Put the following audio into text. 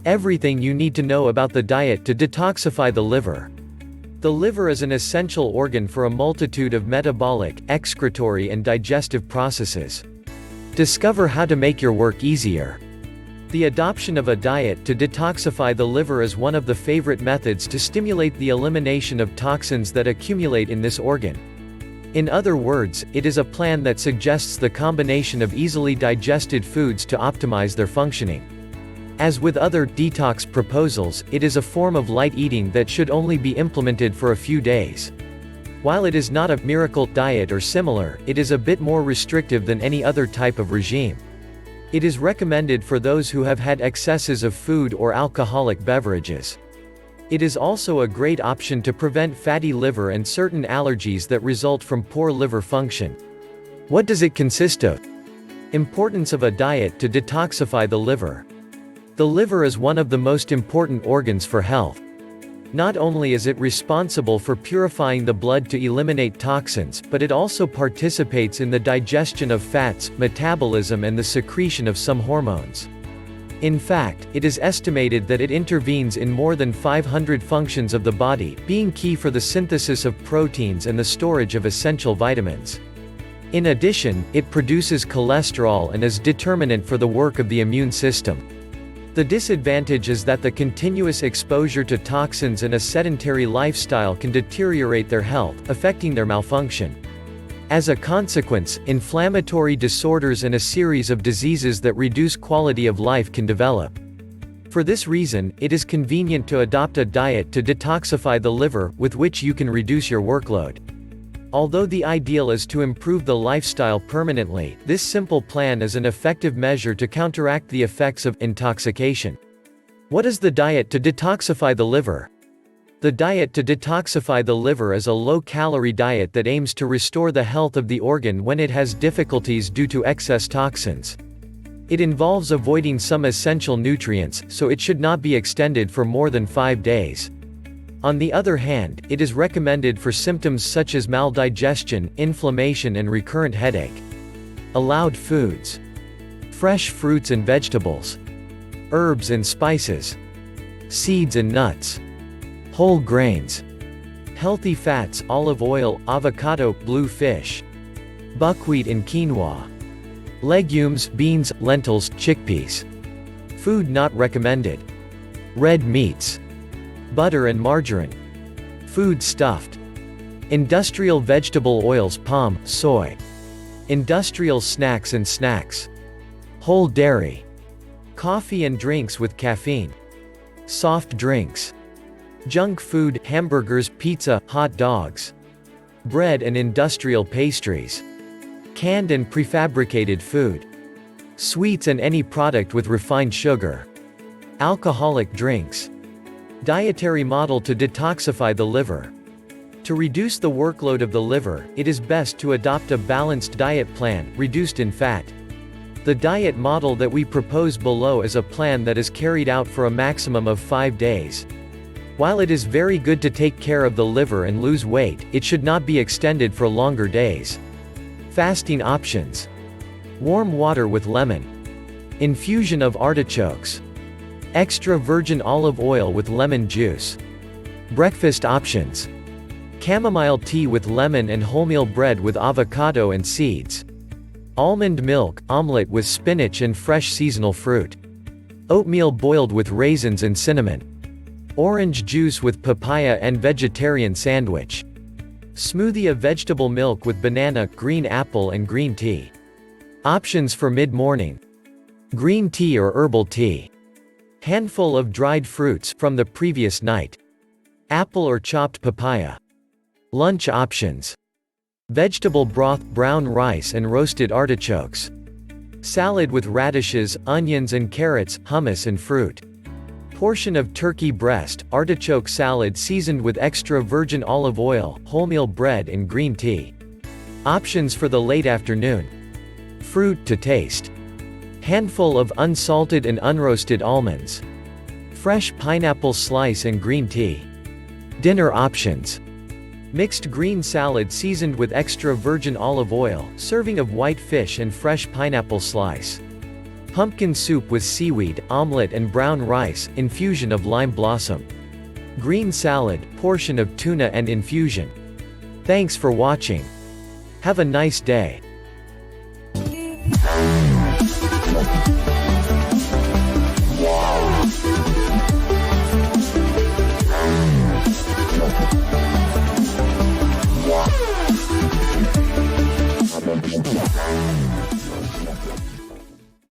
Everything you need to know about the diet to detoxify the liver. The liver is an essential organ for a multitude of metabolic, excretory and digestive processes. Discover how to make your work easier. The adoption of a diet to detoxify the liver is one of the favorite methods to stimulate the elimination of toxins that accumulate in this organ. In other words, it is a plan that suggests the combination of easily digested foods to optimize their functioning. As with other detox proposals, it is a form of light eating that should only be implemented for a few days. While it is not a miracle diet or similar, it is a bit more restrictive than any other type of regime. It is recommended for those who have had excesses of food or alcoholic beverages. It is also a great option to prevent fatty liver and certain allergies that result from poor liver function. What does it consist of? Importance of a diet to detoxify the liver. The liver is one of the most important organs for health. Not only is it responsible for purifying the blood to eliminate toxins, but it also participates in the digestion of fats, metabolism and the secretion of some hormones. In fact, it is estimated that it intervenes in more than 500 functions of the body, being key for the synthesis of proteins and the storage of essential vitamins. In addition, it produces cholesterol and is determinant for the work of the immune system. The disadvantage is that the continuous exposure to toxins and a sedentary lifestyle can deteriorate their health, affecting their malfunction. As a consequence, inflammatory disorders and a series of diseases that reduce quality of life can develop. For this reason, it is convenient to adopt a diet to detoxify the liver, with which you can reduce your workload. Although the ideal is to improve the lifestyle permanently, this simple plan is an effective measure to counteract the effects of intoxication. What is the diet to detoxify the liver? The diet to detoxify the liver is a low-calorie diet that aims to restore the health of the organ when it has difficulties due to excess toxins. It involves avoiding some essential nutrients, so it should not be extended for more than 5 days. On the other hand, it is recommended for symptoms such as maldigestion, inflammation and recurrent headache. Allowed foods: fresh fruits and vegetables, herbs and spices, seeds and nuts, whole grains, healthy fats, olive oil, avocado, blue fish, buckwheat and quinoa, legumes, beans, lentils, chickpeas. Food not recommended: red meats, butter and margarine. Food stuffed: industrial vegetable oils, palm, soy. Industrial snacks and snacks. Whole dairy. Coffee and drinks with caffeine. Soft drinks. Junk food, hamburgers, pizza, hot dogs. Bread and industrial pastries. Canned and prefabricated food. Sweets and any product with refined sugar. Alcoholic drinks. Dietary model to detoxify the liver. To reduce the workload of the liver, it is best to adopt a balanced diet plan, reduced in fat. The diet model that we propose below is a plan that is carried out for a maximum of 5 days. While it is very good to take care of the liver and lose weight, it should not be extended for longer days. Fasting options: warm water with lemon, infusion of artichokes, extra virgin olive oil with lemon juice. Breakfast options: chamomile tea with lemon and wholemeal bread with avocado and seeds. Almond milk, omelette with spinach and fresh seasonal fruit. Oatmeal boiled with raisins and cinnamon. Orange juice with papaya and vegetarian sandwich. Smoothie of vegetable milk with banana, green apple and green tea. Options for mid-morning: green tea or herbal tea. Handful of dried fruits from the previous night. Apple or chopped papaya. Lunch options: vegetable broth, brown rice and roasted artichokes. Salad with radishes, onions and carrots, hummus and fruit. Portion of turkey breast, artichoke salad seasoned with extra virgin olive oil, wholemeal bread and green tea. Options for the late afternoon: fruit to taste. Handful of unsalted and unroasted almonds. Fresh pineapple slice and green tea. Dinner options: mixed green salad seasoned with extra virgin olive oil, serving of white fish and fresh pineapple slice. Pumpkin soup with seaweed, omelette and brown rice, infusion of lime blossom. Green salad, portion of tuna and infusion. Thanks for watching. Have a nice day.